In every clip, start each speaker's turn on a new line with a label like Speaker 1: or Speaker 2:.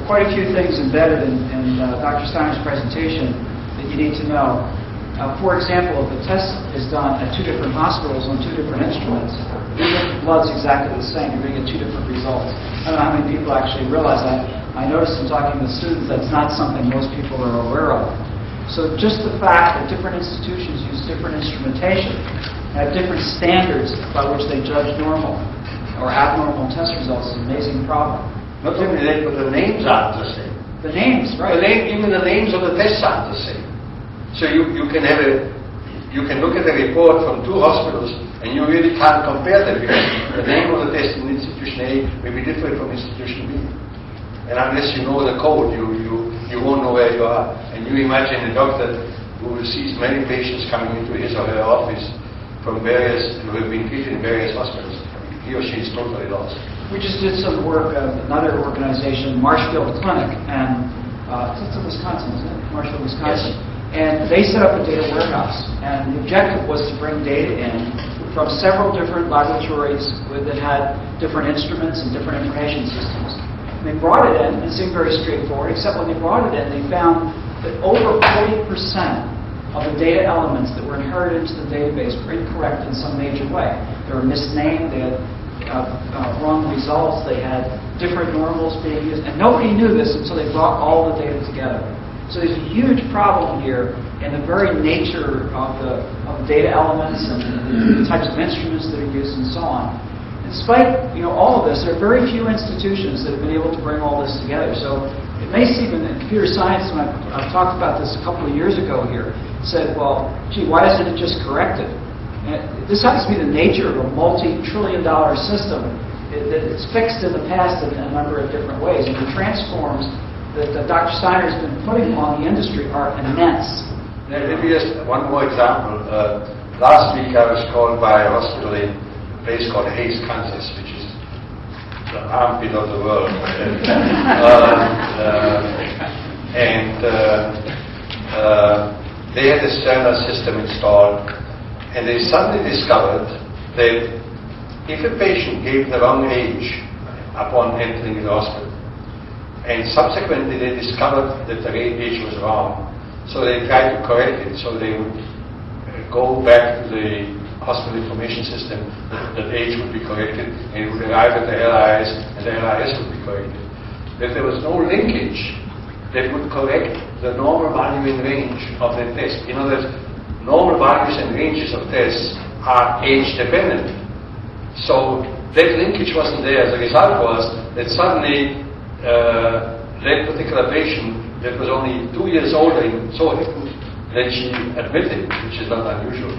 Speaker 1: quite a few things embedded in Dr. Steiner's presentation that you need to know. For example, if a test is done at 2 different hospitals on 2 different instruments, even if the blood's exactly the same, you're going to get 2 different results. I don't know how many people actually realize that. I noticed in talking to students that's not something most people are aware of. So just the fact that different institutions use different instrumentation, have different standards by which they judge normal or abnormal test results is an amazing problem.
Speaker 2: Not only that, but the names aren't the same.
Speaker 1: The names, right?
Speaker 2: Even the names of the tests aren't the same. So you can look at a report from 2 hospitals and you really can't compare them because the name of the test in institution A may be different from institution B. And unless you know the code, you won't know where you are. And you imagine a doctor who sees many patients coming into his or her office from who have been treated in various hospitals. He or she is totally lost.
Speaker 1: We just did some work of another organization, Marshfield Clinic, and it's in Wisconsin, isn't it? Marshfield, Wisconsin.
Speaker 2: Yes.
Speaker 1: And they set up a data warehouse. And the objective was to bring data in from several different laboratories that had different instruments and different information systems. And they brought it in, and it seemed very straightforward, except when they brought it in, they found that over 40% of the data elements that were inherited into the database were incorrect in some major way. They were misnamed, they had wrong results, they had different normals being used, and nobody knew this until they brought all the data together. So there's a huge problem here in the very nature of the data elements and the types of instruments that are used and so on. Despite all of this, there are very few institutions that have been able to bring all this together. So it may seem in computer science, when I talked about this a couple of years ago here, said, well, gee, why isn't it just corrected? And this happens to be the nature of a multi-trillion-dollar system. It's fixed in the past in a number of different ways, and the transforms that Dr. Steiner has been putting on the industry are immense.
Speaker 2: Maybe just one more example. Last week I was called by a hospital in a place called Hayes, Kansas, which is the armpit of the world. They had a Steiner system installed, and they suddenly discovered that if a patient gave the wrong age upon entering the hospital, and subsequently they discovered that the age was wrong, so they tried to correct it. So they would go back to the hospital information system, that age would be corrected, and it would arrive at the LIS, and the LIS would be corrected. But there was no linkage that would correct the normal value and range of the test. In other words, normal values and ranges of tests are age dependent. So that linkage wasn't there. The result was that suddenly that particular patient that was only 2 years older and so happened that she admitted, which is not unusual,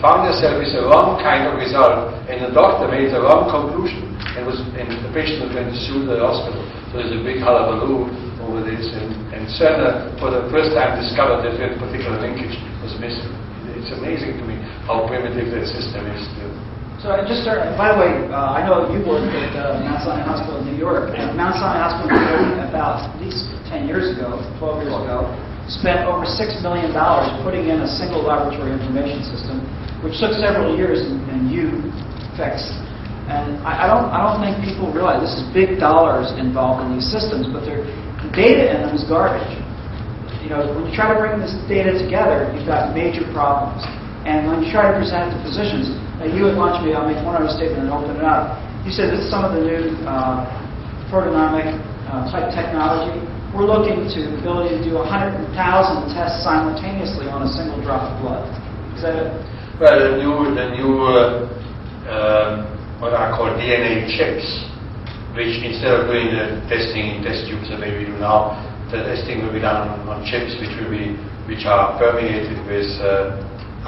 Speaker 2: found herself with a wrong kind of result, and the doctor made the wrong conclusion, and the patient was going to sue the hospital. So there's a big hullabaloo over this, and Steiner for the first time discovered that that particular linkage was missing. It's amazing to me how primitive that system is still.
Speaker 1: So I just started, by the way, I know you worked at Mount Sinai Hospital in New York, and Mount Sinai Hospital in New York about at least 10 years ago, 12 years ago, spent over $6 million putting in a single laboratory information system, which took several years and you fixed. And I don't think people realize this is big dollars involved in these systems, but the data in them is garbage. When you try to bring this data together, you've got major problems. And when you try to present it to physicians, you at lunch meeting, I'll make one other statement and open it up. You said this is some of the new proteomic type technology. We're looking to the ability to do 100,000 tests simultaneously on a single drop of blood. Is that it?
Speaker 2: Well, the new what I call DNA chips, which instead of doing the testing in test tubes the way we do now, the testing will be done on chips which are permeated with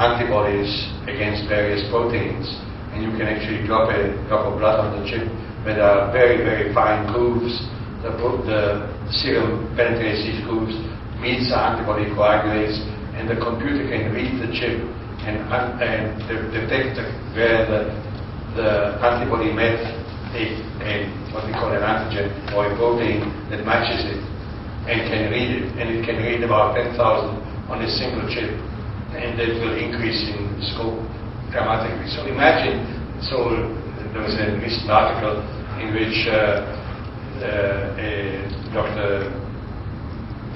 Speaker 2: antibodies against various proteins, and you can actually drop a drop of blood on the chip where there are very, very fine grooves. The serum penetrates these grooves, meets the antibody, coagulates, and the computer can read the chip and detect where the antibody met a what we call an antigen or a protein that matches it, and can read it, and it can read about 10,000 on a single chip, and that will increase in scope dramatically. So imagine, there was a recent article in which Dr.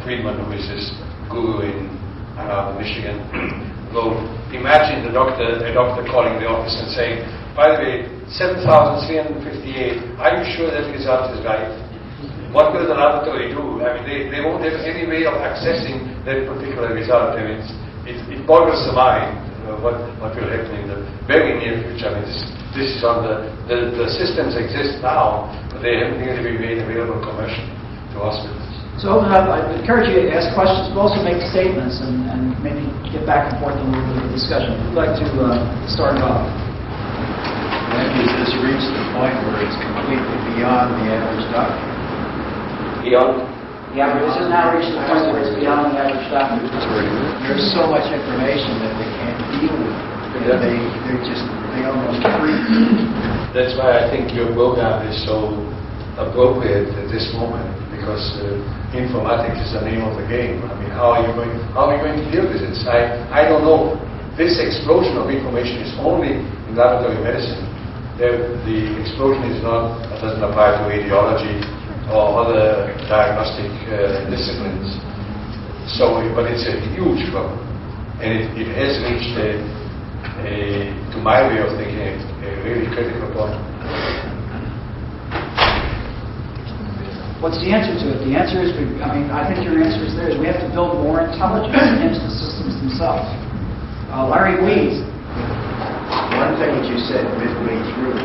Speaker 2: Friedman, who is this guru in Ann Arbor, Michigan, wrote, imagine a doctor calling the office and saying, by the way, 7,358, are you sure that result is right? What will the laboratory do? I mean, they won't have any way of accessing that particular result. I mean, it boggles the mind what will happen in the very near future. I mean, this is on the systems exist now, but they haven't really been made available commercially to hospitals.
Speaker 1: So I encourage you to ask questions, but also make statements and maybe get back and forth in a little bit of discussion. Who'd like to start it off?
Speaker 3: When does this reach the point where it's completely beyond the average doctor?
Speaker 2: Beyond?
Speaker 1: Yeah, but this has now reached the point where it's beyond the average doctor.
Speaker 3: There's so much information that they can't deal with.
Speaker 2: Yeah.
Speaker 3: They almost freak.
Speaker 2: That's why I think your program is so appropriate at this moment, because informatics is the name of the game. I mean, how are we going to deal with it? I don't know. This explosion of information is only in laboratory medicine. The explosion doesn't apply to radiology or other diagnostic disciplines. So, but it's a huge problem, and it has reached to my way of thinking, a really critical point.
Speaker 1: What's the answer to it? The answer is, I think your answer is there, is we have to build more intelligence into the systems themselves. Larry Weeds.
Speaker 3: One thing that you said midway through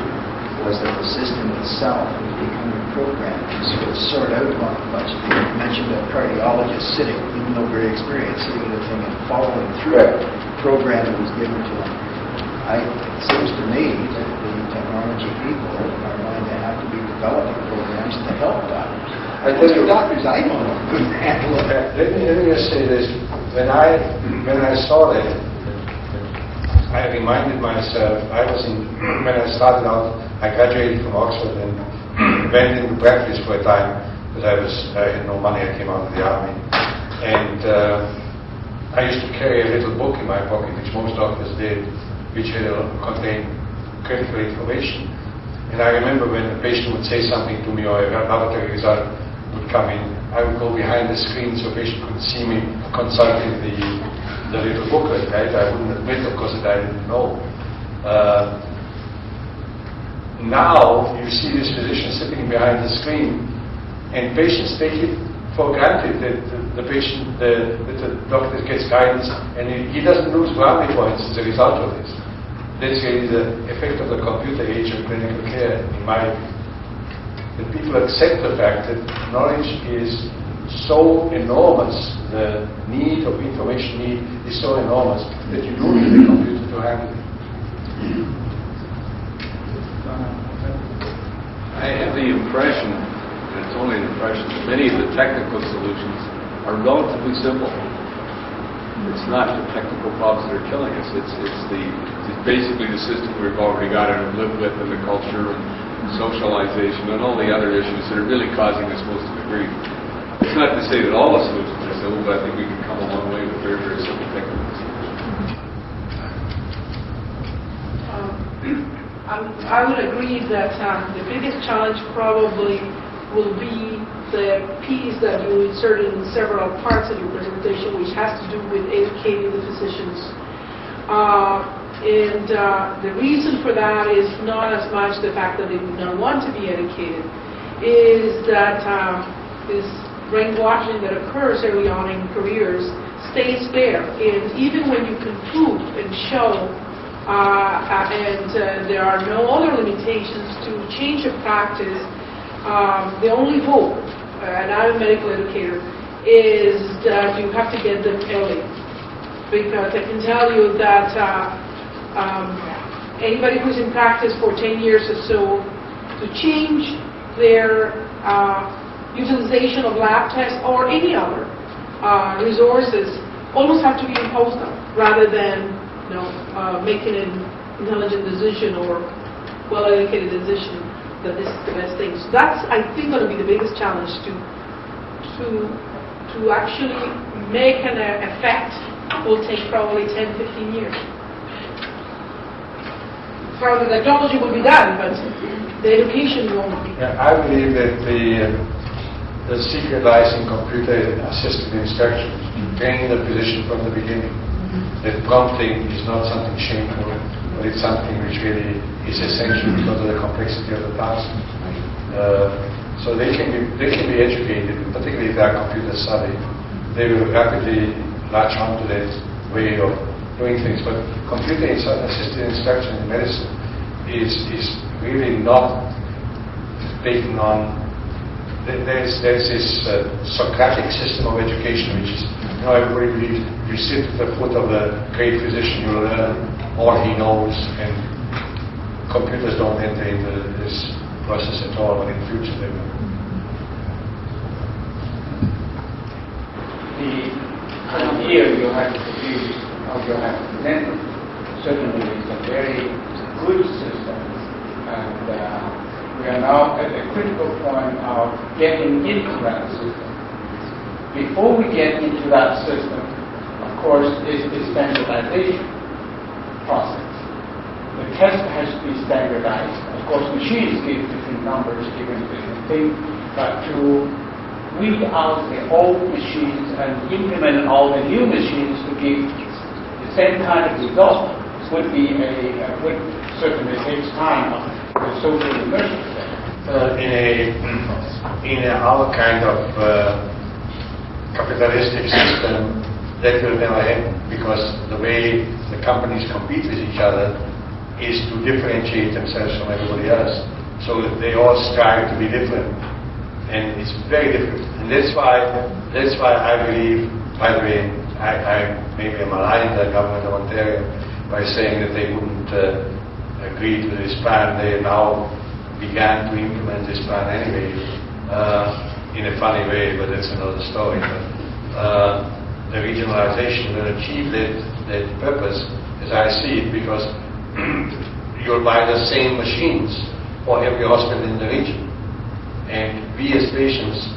Speaker 3: was that the system itself was becoming programmed to sort of sort out a bunch of things. You mentioned a cardiologist sitting, even though very experienced, sitting at a thing and following through a program that was given to them. It seems to me that the technology people are going to have to be developing programs to help doctors.
Speaker 2: I tell you,
Speaker 3: doctors I know couldn't handle it.
Speaker 2: Let me just say this. When I saw that, I reminded myself, when I started out, I graduated from Oxford and went into practice for a time, because I had no money, I came out of the army. And I used to carry a little book in my pocket, which most doctors did, which contained critical information. And I remember when a patient would say something to me, or a laboratory result would come in, I would go behind the screen so a patient could see me consulting the little booklet, right? I wouldn't admit, of course, that I didn't know. Now, you see this physician sitting behind the screen, and patients take it for granted that the doctor gets guidance, and he doesn't lose brownie points as a result of this. That's really the effect of the computer age of clinical care, in my view. That people accept the fact that knowledge is so enormous, the need of information is so enormous that you do need a computer to handle it.
Speaker 4: I have the impression, and it's only an impression, that many of the technical solutions are relatively simple. It's not the technical problems that are killing us. It's basically the system we've already got and lived with, and the culture and socialization and all the other issues that are really causing us most of the grief. It's not to say that all the solutions are simple, but I think we can come a long way with very, very simple technical solutions.
Speaker 5: I would agree that the biggest challenge probably will be the piece that you inserted in several parts of your presentation, which has to do with educating the physicians. The reason for that is not as much the fact that they do not want to be educated, is that this brainwashing that occurs early on in careers stays there. And even when you can prove and show there are no other limitations to change a practice, the only hope, and I'm a medical educator, is that you have to get them early. Because I can tell you that anybody who's in practice for 10 years or so, to change their utilization of lab tests or any other resources almost have to be imposed on, rather than making an intelligent decision or well-educated decision that this is the best thing. So that's, I think, going to be the biggest challenge to actually make an effect. Will take probably 10, 15 years. Probably the technology will be done, but the education won't be.
Speaker 2: Yeah, I believe that the secret lies in computer-assisted instruction, training the physician from the beginning. That prompting is not something shameful, but it's something which really is essential because of the complexity of the task. So they can be educated, particularly if they are computer savvy. They will rapidly latch onto that way of doing things. But computer-assisted instruction in medicine is really not taken on. There's this Socratic system of education, which is, everybody believes you sit at the foot of the great physician, you learn all he knows, and computers don't enter into this process at all, but in future they will.
Speaker 6: The idea you have produced, or you have presented, certainly is a very good system, and we are now at a critical point of getting into that system. Before we get into that system, of course, is the standardization process. The test has to be standardized. Of course, machines give different numbers, given different things, but to weed out the old machines and implement all the new machines to give the same kind of result would certainly takes time of the social immersion.
Speaker 2: In our kind of capitalistic system, that will never happen, because the way the companies compete with each other is to differentiate themselves from everybody else. So they all strive to be different, and it's very different. And that's why I believe, by the way, maybe I'm aligning the government of Ontario by saying that they wouldn't agree to this plan. They now began to implement this plan anyway, in a funny way, but that's another story. But the regionalization will achieve that purpose, as I see it, because you'll buy the same machines for every hospital in the region. And we as patients,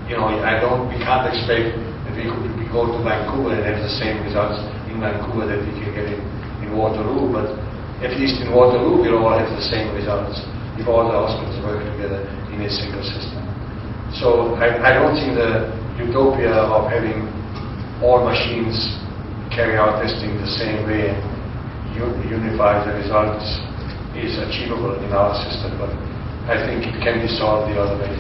Speaker 2: we can't expect that we go to Vancouver and have the same results in Vancouver that we can get in Waterloo, but at least in Waterloo we'll all have the same results if all the hospitals work together in a single system. So I don't think the utopia of having all machines carry out testing the same way and unify the results is achievable in our system, but I think it can be solved the other way.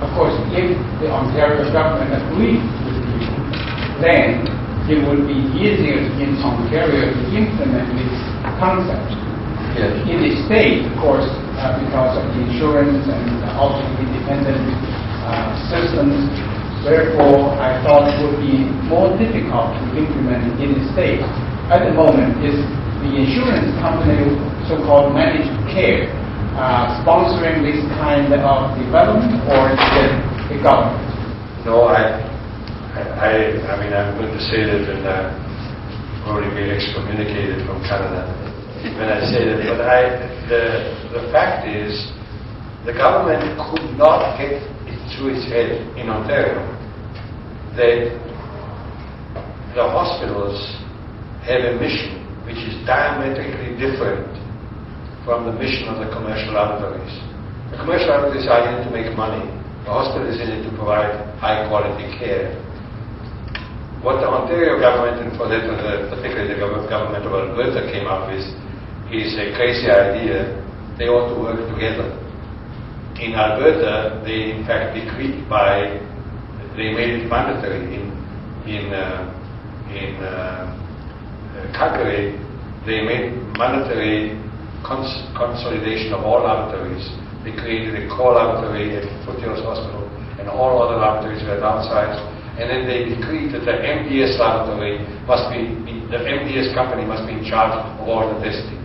Speaker 6: Of course, if the Ontario government agreed with you, then it would be easier in Ontario to implement this concept.
Speaker 2: Yes.
Speaker 6: In the state, of course, because of the insurance and also independent systems, therefore I thought it would be more difficult to implement in the state. At the moment, is the insurance company, so-called managed care, sponsoring this kind of development, or is it the government?
Speaker 2: No, I mean, I'm going to say that, and I'm probably be excommunicated from Canada when I say that, but the fact is, the government could not get it through its head in Ontario that the hospitals have a mission which is diametrically different from the mission of the commercial laboratories. The commercial laboratories are in it to make money. The hospital is in it to provide high quality care. What the Ontario government, and for that particularly the government of Alberta, came up with is a crazy idea. They ought to work together. In Alberta, they in fact decreed they made it mandatory. In Calgary, they made mandatory consolidation of all laboratories. They created a core laboratory at Foothills Hospital, and all other laboratories were downsized. And then they decreed that the MDS laboratory the MDS company must be in charge of all the testing.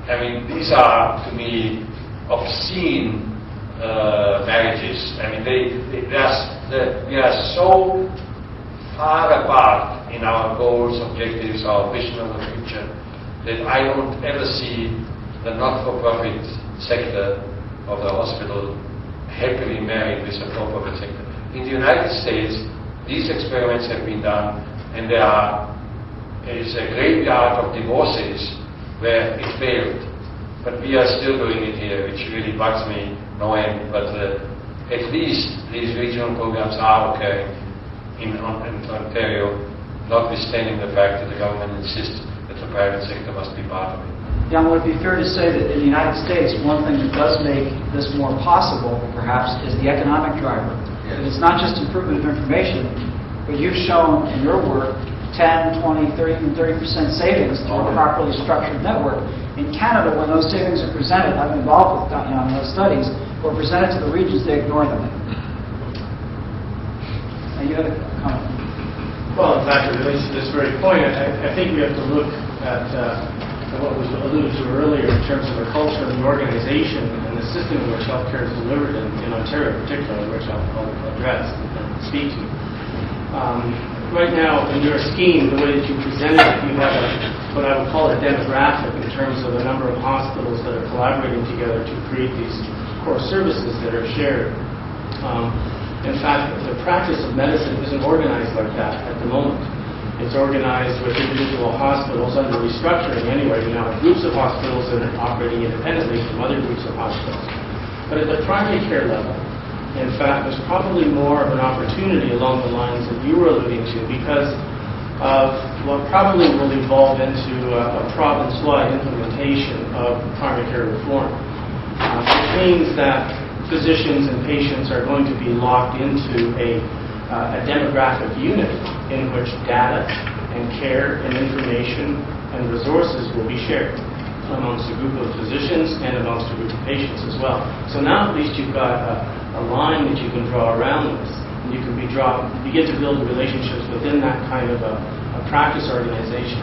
Speaker 2: I mean, these are, to me, obscene marriages. I mean, we are so far apart in our goals, objectives, our vision of the future, that I don't ever see the not-for-profit sector of the hospital happily married with the for-profit sector. In the United States, these experiments have been done, and there is a graveyard of divorces where it failed. but we are still doing it here, which really bugs me no end. But at least these regional programs are occurring in Ontario, notwithstanding the fact that the government insists that the private sector must be part of it.
Speaker 1: Yeah, would it be fair to say that in the United States, one thing that does make this more possible, perhaps, is the economic driver? That it's not just improvement of information, but you've shown in your work 10, 20, 30, even 30% savings through a properly structured network. In Canada, when those savings are presented, I've been involved with in those studies, were presented to the regions, they ignore them. Now, you had a comment.
Speaker 7: Well, exactly. Relates to this very point. I think we have to look at what was alluded to earlier in terms of the culture and the organization and the system in which healthcare is delivered in Ontario, particularly, which I'll address and speak to. Right now, in your scheme, the way that you presented it, you have what I would call a demographic in terms of the number of hospitals that are collaborating together to create these core services that are shared. In fact, the practice of medicine isn't organized like that at the moment. It's organized with individual hospitals under restructuring anyway. We now have groups of hospitals that are operating independently from other groups of hospitals. But at the primary care level, in fact, there's probably more of an opportunity along the lines that you were alluding to because of what probably will evolve into a province-wide implementation of primary care reform. Which means that physicians and patients are going to be locked into a demographic unit in which data and care and information and resources will be shared amongst a group of physicians and amongst a group of patients as well. So now at least you've got a line that you can draw around this, and you can begin to build relationships within that kind of a practice organization.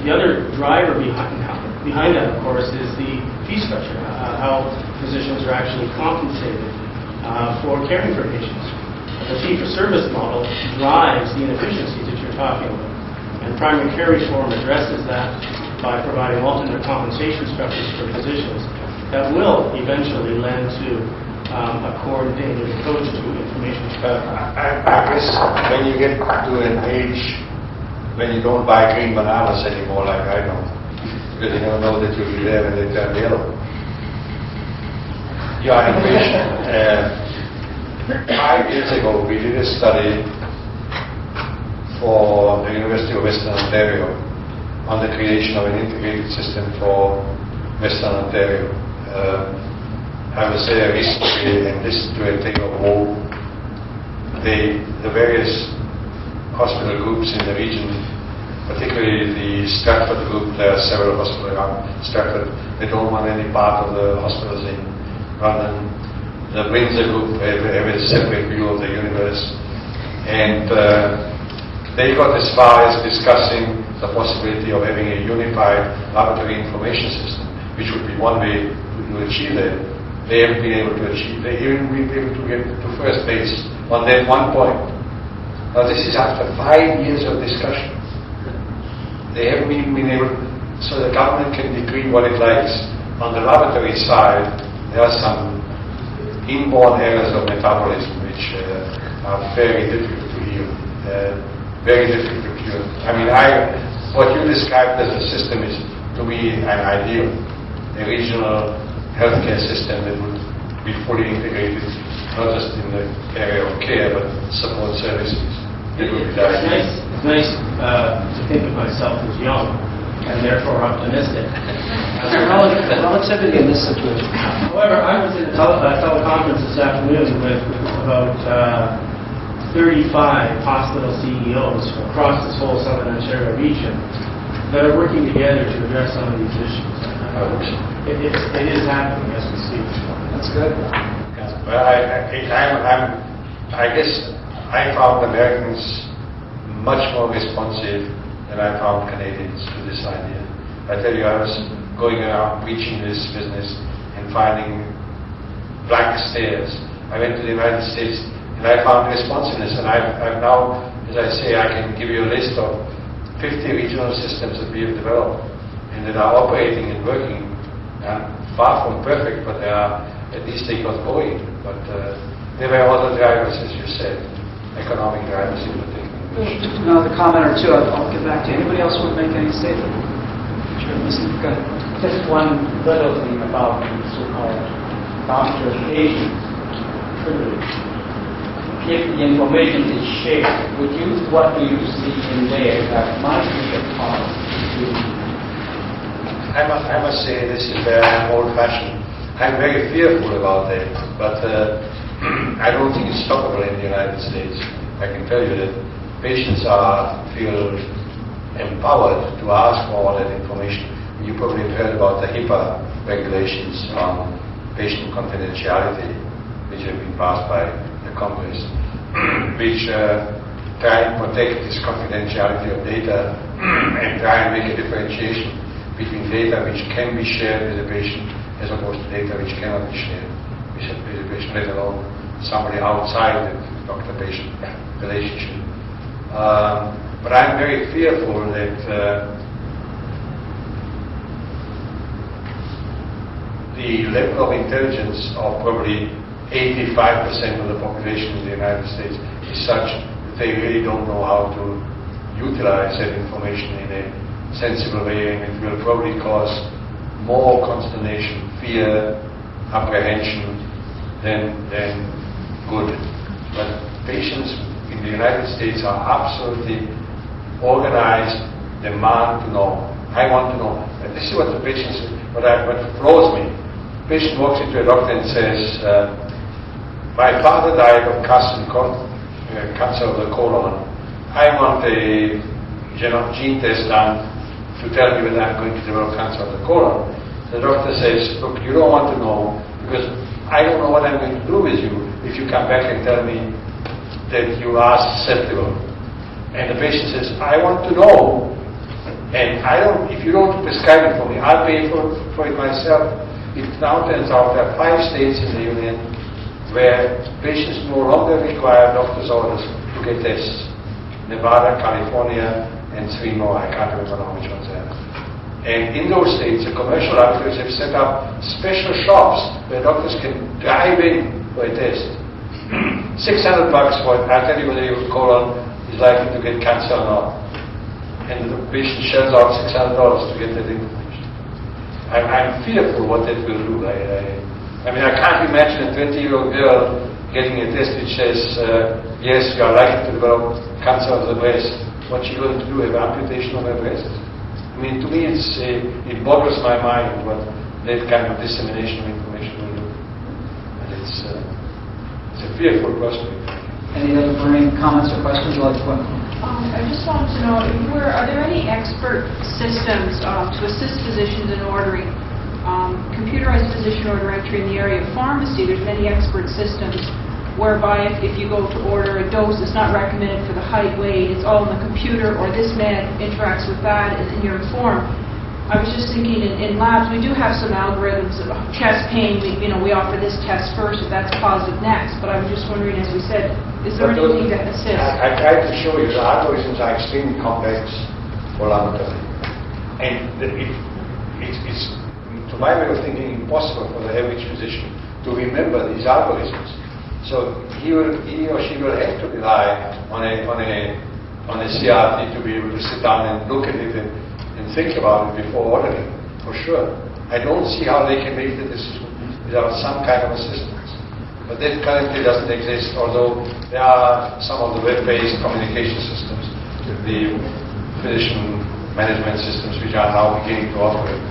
Speaker 7: The other driver behind that, of course, is the fee structure, how physicians are actually compensated for caring for patients. The fee-for-service model drives the inefficiencies that you're talking about, and primary care reform addresses that by providing alternate compensation structures for physicians that will eventually lend to a coordinated approach to information.
Speaker 2: I guess when you get to an age when you don't buy green bananas anymore like I don't, because you never know that you'll be there when they turn yellow. You are impatient. 5 years ago, we did a study for the University of Western Ontario on the creation of an integrated system for Western Ontario. I would say recently, and this to a thing of all, the various hospital groups in the region, particularly the Stratford group, there are several hospitals around Stratford, they don't want any part of the hospitals in London. The Windsor group have a separate view of the universe, and they got as far as discussing the possibility of having a unified laboratory information system, which would be one way to achieve that. They haven't been able to achieve. They haven't been able to get to first base on that one point. Now this is after 5 years of discussion. They haven't even been able, so the government can decree what it likes. On the laboratory side, there are some inborn errors of metabolism which are very difficult to heal, very difficult to cure. I mean, what you described as a system is, to me, an ideal, a regional healthcare system that would be fully integrated, not just in the area of care, but support services. It would be
Speaker 7: It's nice to think of myself as young and therefore optimistic.
Speaker 1: Relativity in this situation.
Speaker 7: However, I was in a teleconference this afternoon with about 35 hospital CEOs across this whole Southern Ontario region that are working together to address some of these issues. It is happening as we speak.
Speaker 1: That's good.
Speaker 2: Well, I guess I found Americans much more responsive than I found Canadians to this idea. I tell you, I was going around preaching this business and finding blank stares. I went to the United States and I found responsiveness, and I've now, as I say, I can give you a list of 50 regional systems that we have developed and that are operating and working. Far from perfect, but at least they got going. But there were other drivers, as you said, economic drivers in particular.
Speaker 1: Another comment or two, I'll get back to you. Anybody else want to make any statement? Sure, listen, go ahead.
Speaker 6: Just one little thing about the so-called doctor-patient privilege. If the information is shared, what do you see in there that might be a part to?
Speaker 2: I must say this is where I'm old-fashioned. I'm very fearful about that, but I don't think it's stoppable in the United States. I can tell you that patients feel empowered to ask for all that information. You probably have heard about the HIPAA regulations on patient confidentiality, which have been passed by the Congress, which try and protect this confidentiality of data and try and make a differentiation between data which can be shared with the patient as opposed to data which cannot be shared with the patient, let alone somebody outside the doctor-patient relationship. But I'm very fearful that the level of intelligence of probably 85% of the population in the United States is such that they really don't know how to utilize that information in a sensible way, and it will probably cause more consternation, fear, apprehension than good. But patients in the United States are absolutely organized, demand to know. I want to know. And this is what the patients, what floors me. The patient walks into a doctor and says, my father died of cancer of the colon. I want a gene test done to tell me whether I'm going to develop cancer of the colon. The doctor says, look, you don't want to know because I don't know what I'm going to do with you if you come back and tell me that you are susceptible. And the patient says, I want to know. And if you don't prescribe it for me, I'll pay for it myself. It now turns out there are 5 states in the Union where patients no longer require doctor's orders to get tests. Nevada, California, and 3 more. I can't remember now which ones they are. And in those states, the commercial outfits have set up special shops where doctors can drive in for a test. $600 for it. I'll tell you whether your colon is likely to get cancer or not. And the patient shells out $600 to get that information. I'm fearful what that will do. I mean, I can't imagine a 20-year-old girl getting a test which says, yes, you are likely to develop cancer of the breast. What's she going to do? Have amputation of her breast? I mean, to me, it boggles my mind what that kind of dissemination of information will do. And it's a fearful prospect.
Speaker 1: Any other burning comments or questions you'd like to put?
Speaker 8: I just wanted to know, are there any expert systems to assist physicians in ordering? Computerized physician order entry in the area of pharmacy, there's many expert systems whereby if you go to order a dose, it's not recommended for the height, weight, it's all in the computer, or this med interacts with that, and you're informed. I was just thinking in labs, we do have some algorithms of chest pain, we offer this test first, if that's positive next, but I was just wondering, as we said, is there anything that assists?
Speaker 2: I tried to show you the algorithms are extremely complex for laboratory. And it's, to my way of thinking, impossible for the average physician to remember these algorithms. So he or she will have to rely on a CRT to be able to sit down and look at it and think about it before ordering, for sure. I don't see how they can make the decision without some kind of assistance. But that currently doesn't exist, although there are some of the web-based communication systems, the physician management systems, which are now beginning to operate.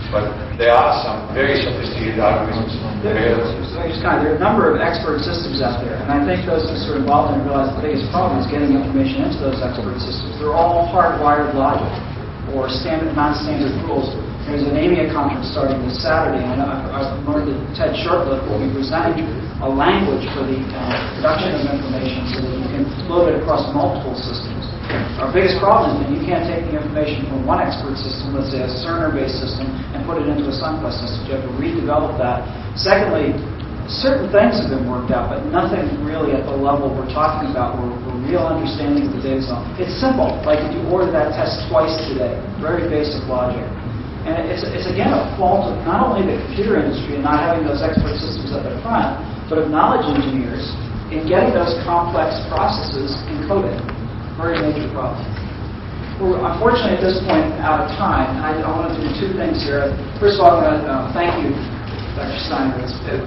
Speaker 2: But there are some very sophisticated algorithms.
Speaker 1: There are a number of expert systems out there, and I think those who are involved in it realize the biggest problem is getting information into those expert systems. They're all hardwired logic or standard, non-standard rules. There's an AMIA conference starting this Saturday, and I've learned that Ted Shortlift will be presenting a language for the production of information so that you can load it across multiple systems. Our biggest problem is that you can't take the information from one expert system, let's say a Cerner-based system, and put it into a Sunquest system. You have to redevelop that. Secondly, certain things have been worked out, but nothing really at the level we're talking about where real understanding of the data zone. It's simple, like if you order that test twice today, very basic logic. And it's again a fault of not only the computer industry and not having those expert systems at the front, but of knowledge engineers in getting those complex processes encoded. Very major problem. We're unfortunately at this point out of time, and I want to do two things here. First of all, I'm going to thank you, Dr. Steiner. It's been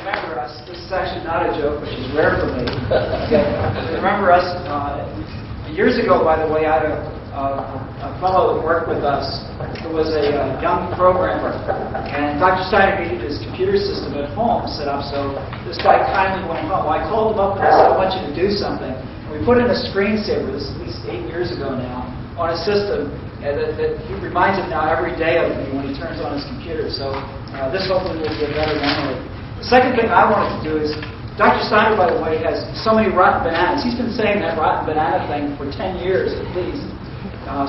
Speaker 1: remember us. This is actually not a joke, which is rare for me. Remember us. Years ago, by the way, I had a fellow that worked with us who was a young programmer, and Dr. Steiner needed his computer system at home set up, so this guy kindly went home. Well, I called him up and I said, I want you to do something. And we put in a screensaver, this is at least 8 years ago now, on a system that he reminds him now every day of me when he turns on his computer. So this hopefully will be a better memory. The second thing I wanted to do is, Dr. Steiner, by the way, has so many rotten bananas. He's been saying that rotten banana thing for 10 years at least.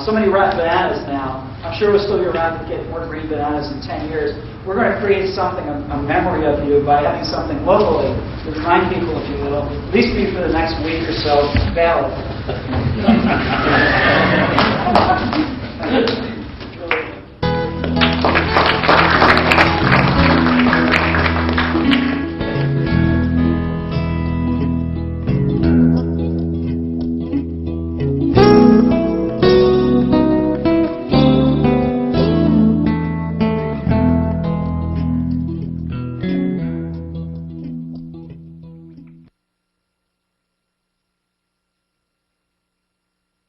Speaker 1: So many rotten bananas now. I'm sure we'll still be around to get more green bananas in 10 years. We're going to create something, a memory of you, by having something locally to remind people, if you will, at least be for the next week or so, valid.